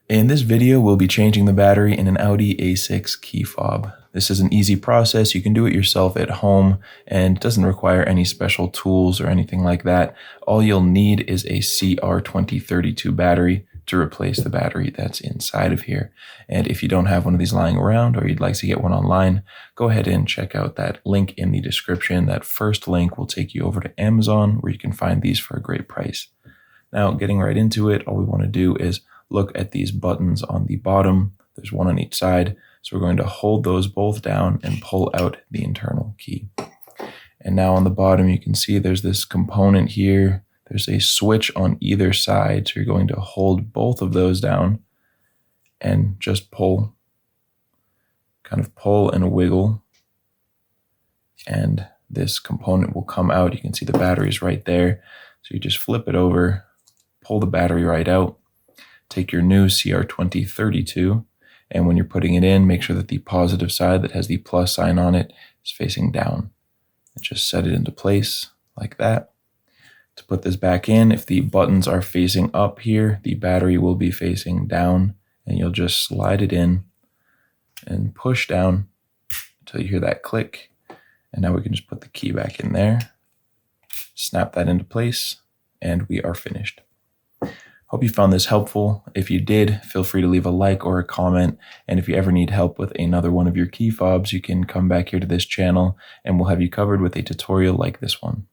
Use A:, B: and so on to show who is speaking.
A: In this video, we'll be changing the battery in an Audi A6 key fob. This is an easy process. You can do it yourself at home and doesn't require any special tools or anything like that. All you'll need is a CR2032 battery to replace the battery that's inside of here. And if you don't have one of these lying around or you'd like to get one online, go ahead and check out that link in the description. That first link will take you over to Amazon where you can find these for a great price. Now, getting right into it, all we want to do is look at these buttons on the bottom. There's one on each side. So we're going to hold those both down and pull out the internal key. And now on the bottom, you can see there's this component here. There's a switch on either side. So you're going to hold both of those down and just pull, kind of pull and wiggle. And this component will come out. You can see the battery's right there. So you just flip it over, pull the battery right out. Take your new CR2032, and when you're putting it in, make sure that the positive side that has the plus sign on it is facing down. And just set it into place like that. To put this back in, if the buttons are facing up here, the battery will be facing down, and you'll just slide it in and push down until you hear that click. And now we can just put the key back in there, snap that into place, and we are finished. Hope you found this helpful. If you did, feel free to leave a like or a comment. And if you ever need help with another one of your key fobs, you can come back here to this channel and we'll have you covered with a tutorial like this one.